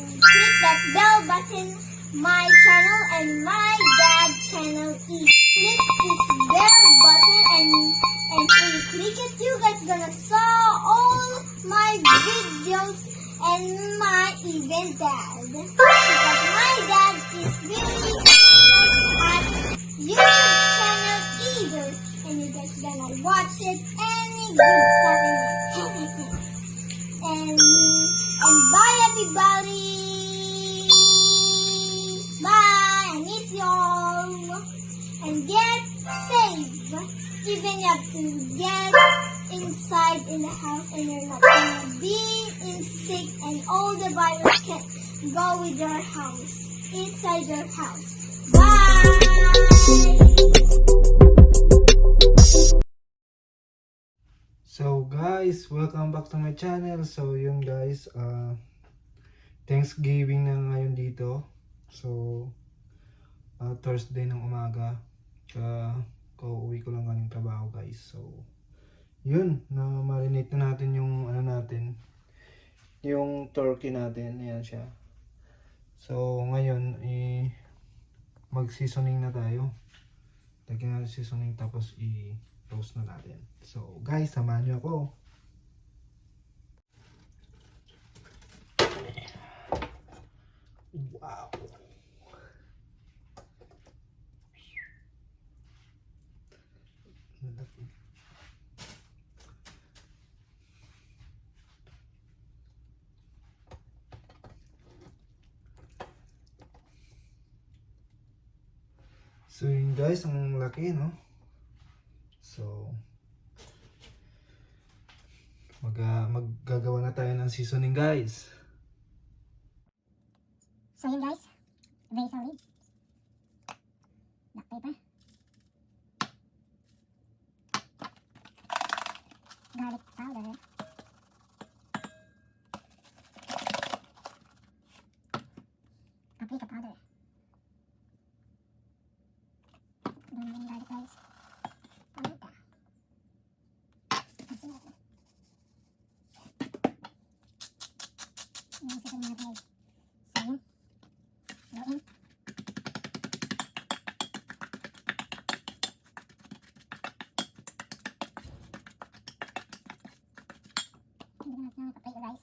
click that bell button, my channel and my dad's channel. Click this bell button and when you click it, you guys gonna saw all my videos and my even dad. Because my dad is really at YouTube channel either, and you guys gonna watch it any good stuff in it. And bye everybody. Bye. I miss y'all. And get safe. Even you have to get inside in the house and you're not gonna be sick and all the virus can go with your house. Inside your house. Bye! So guys, welcome back to my channel. So yun guys, Thanksgiving na ngayon dito. So Thursday ng umaga. Kauwi ko lang galing trabaho guys. So yun, na-marinate na natin yung yung turkey natin. Ayan siya. So ngayon mag-seasoning na tayo. Lagyan natin seasoning tapos i-roast na natin. So guys, samahan nyo ako. Wow. So yun guys, ang laki no. So maggagawa na tayo ng seasoning guys. So yun guys, very solid. Black pepper. Garlic powder. Paprika powder. Doon yung garlic guys. Paprika. Asin natin. Yung seasoning natin guys. So yun. Loin. Hindi natin yung paprika guys.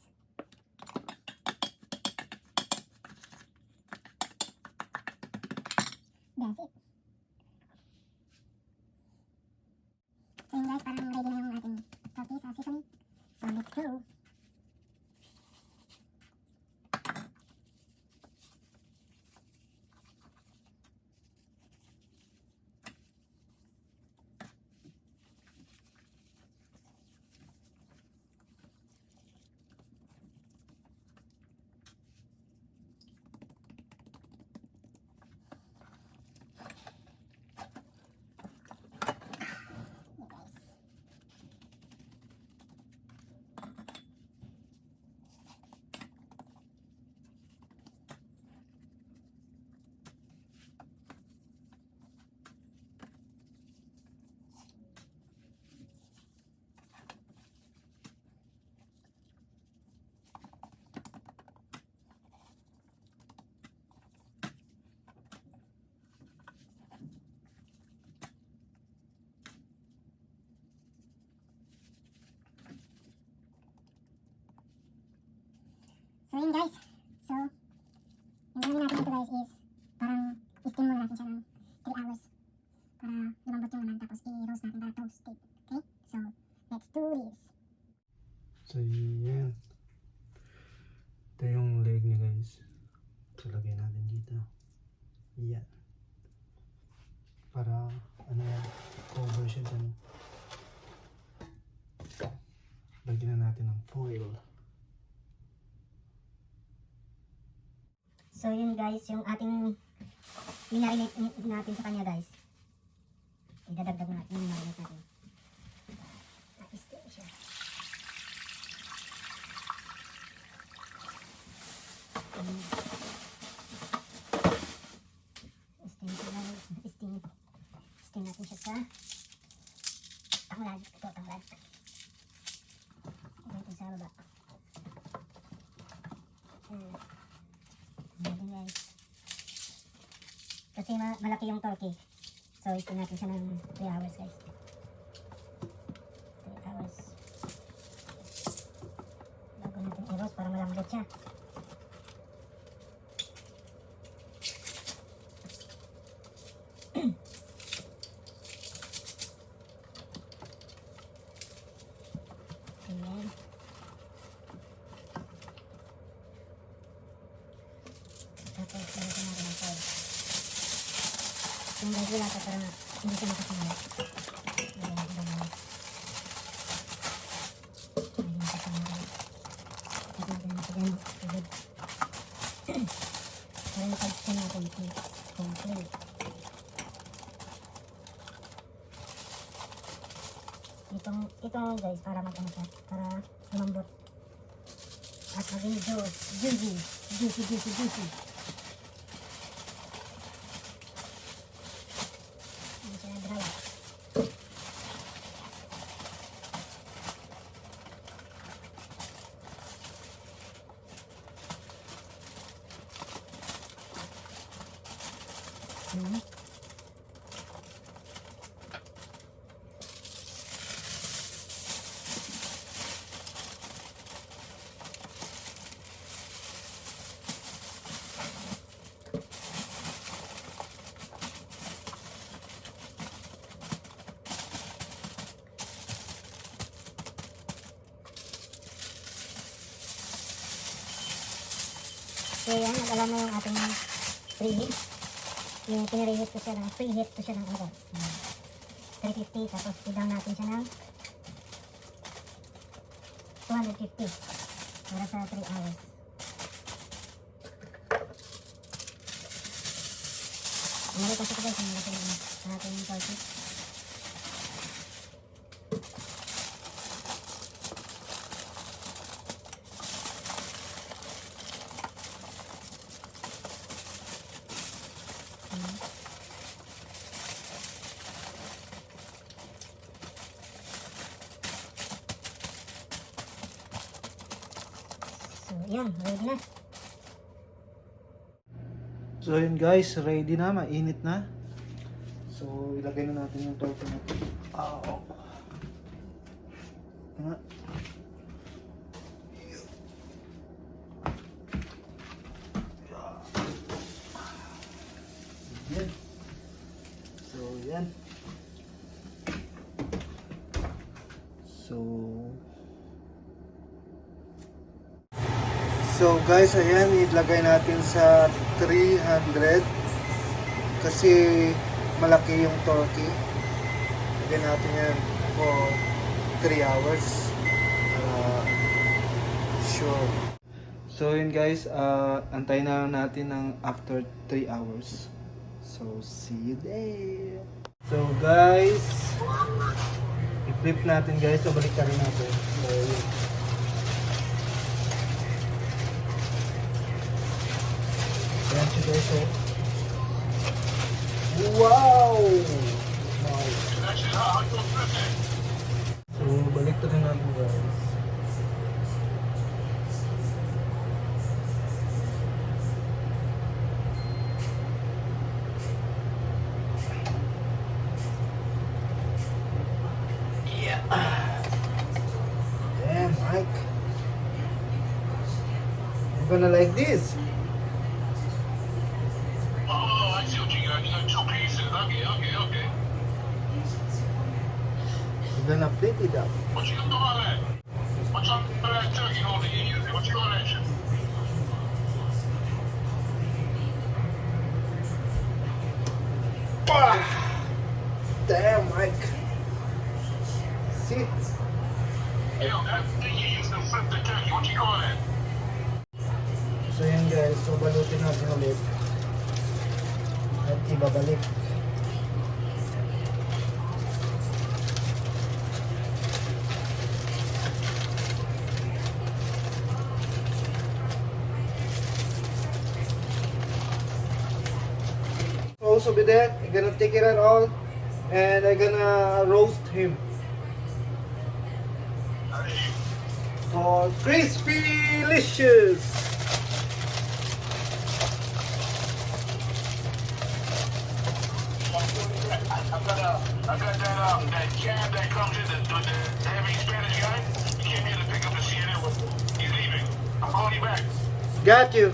That's it. So yun guys, parang ready na yung ating turkey sa seasoning. So let's go. So yun guys, so yung gawin natin ito guys is parang steam muna natin siya ng 3 hours para lumambot yung laman tapos i-roast natin para toasted. Okay? So let's do this. So yan. Ito yung leg niya guys. So lagyan natin dito. Yan. Para ano yan, cover siya dyan. Lagyan na natin ng foil. So yun guys, yung ating minarinate natin sa kanya guys. Idadagdag natin yung marinate natin. I-steam siya. Steam natin siya sa tanglad. Ito tanglad. Ito sa baba. Ayan guys. Kasi malaki yung turkey. So, ito natin siya ng 3 hours guys. 3 hours. Bago natin i-roast para malambot siya. Ayan. Tapos, lalagyan natin ng salt. Yung guys, wala ka para hindi siya makasama. Ayan, ganun. Ayan, makasama guys. Tapos natin natin yan. Tubig. Para yung pag-skin natin is complete. Ito guys, para mag-ano siya, para lumambot. At maging juicy. Hindi siya dry. So yan, nag-alam na yung ating preheat. Yung pinareheat ko siya ng, preheat ko siya ng 350, tapos i-down natin siya ng 250 para sa 3 hours. Malaki kasi ko guys, malaki yung ating turkey. So, yan, ready na. So yun guys, ready na, mainit na. So ilagay na natin yung turkey natin. Nga. Yan. So yan. So guys, ayan, ilagay natin sa 300 kasi malaki yung turkey. Lagyan natin yan for 3 hours. Sure. So yun guys, antayin na natin ng after 3 hours. So see you there. So guys, i-flip natin guys. So balik ka rin natin. So, yun. Ayan siya guys. So, wow! Nice. So balik ka rin natin guys. Damn, Mike. You're gonna like this. Oh, I see what you got. You got 2 pieces. Okay. You're gonna flip it up. What you gonna do all that? What you gonna do that turkey holder you using? What you gonna that shit? Damn, Mike. See? Yo, that thing you used to flip the turkey. What you call that? So yan guys, so balutin natin ulit. At ibabalik. Also with that, I'm gonna take it out all and I'm gonna roast him for crispy delicious. I got that cab that comes in the heavy Spanish guy. He came here to pick up the CNN with me. He's leaving. I'll call you back. Got you.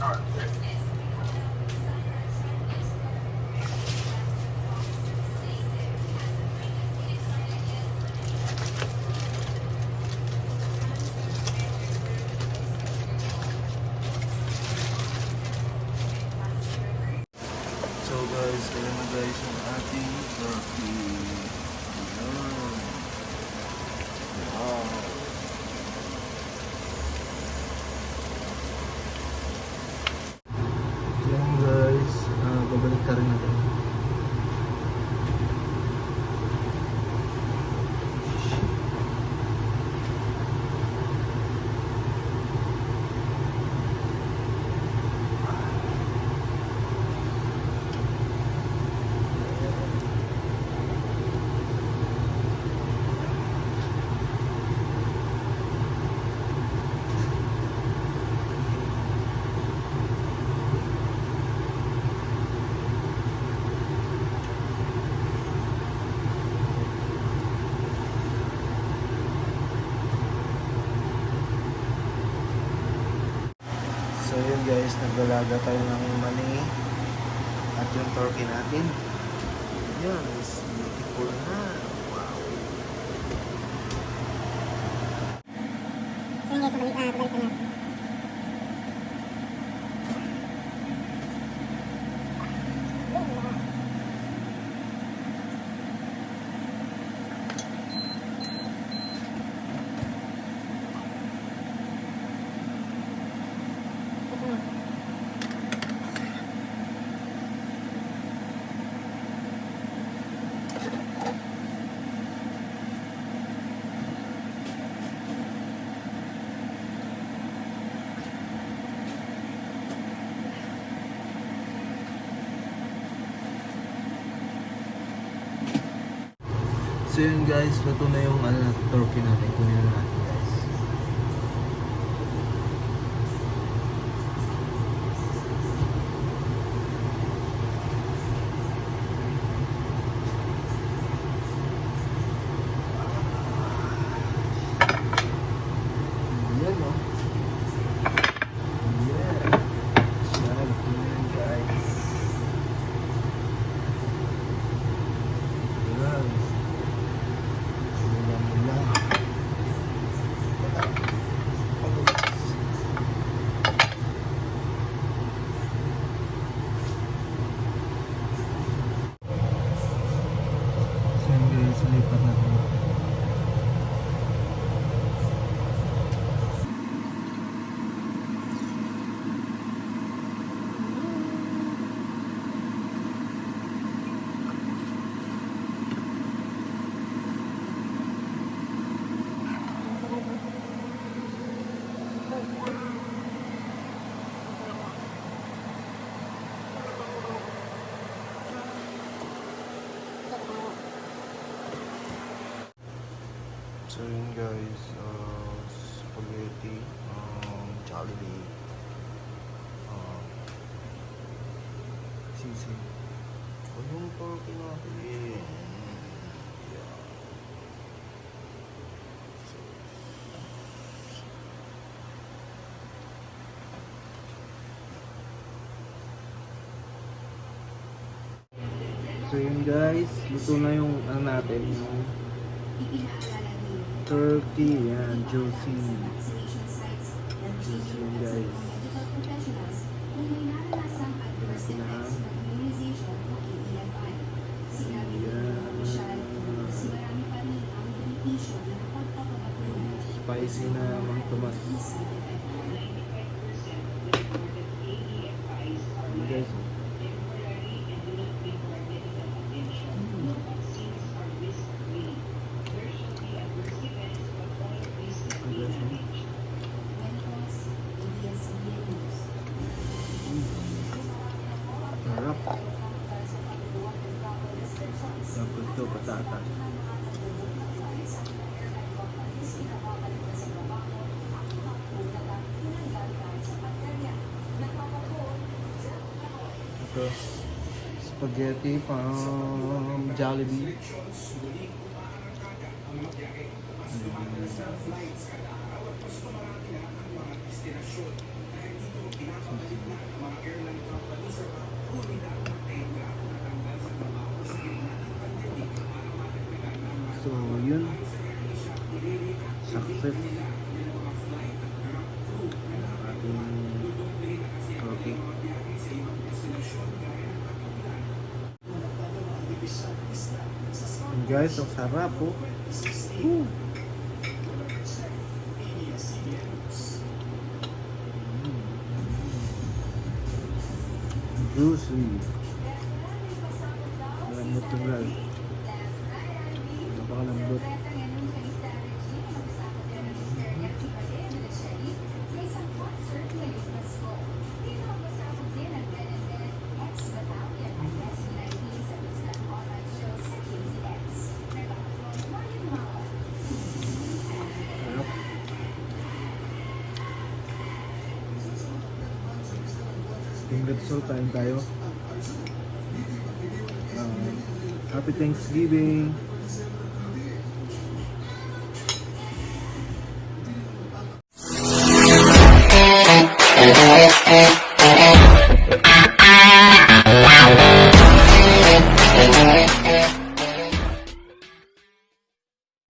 All right. So guys, ayan na guys ang ating turkey. Ayan. Wow. Ayan guys, babalik ka rin natin. So yun guys, naglalaga tayo ng mani at yung turkey natin. Yan, is beautiful na. Wow. So yun guys, pabalik na natin. So yun guys, luto na yung turkey natin. Kunin na natin guys. Yan o. Yeah. Sarap yun guys. Yan. Lipat natin. So yun guys, spaghetti, Jollibee, sisig. So yung turkey natin yeah. So yun guys, luto na yung natin, yung turkey, yan, juicy. Juicy yun guys. Spicy na Mang Tomas. Guys, sarap. Tapos ito, patatas. Ito, spaghetti from Jollibee. So, yun. Success. Ating coffee. And guys, ang sarap po. Woo! Juicy. Malambot yung guys. Napakalambot. Sarap. Congrats, kain tayo. Happy Thanksgiving.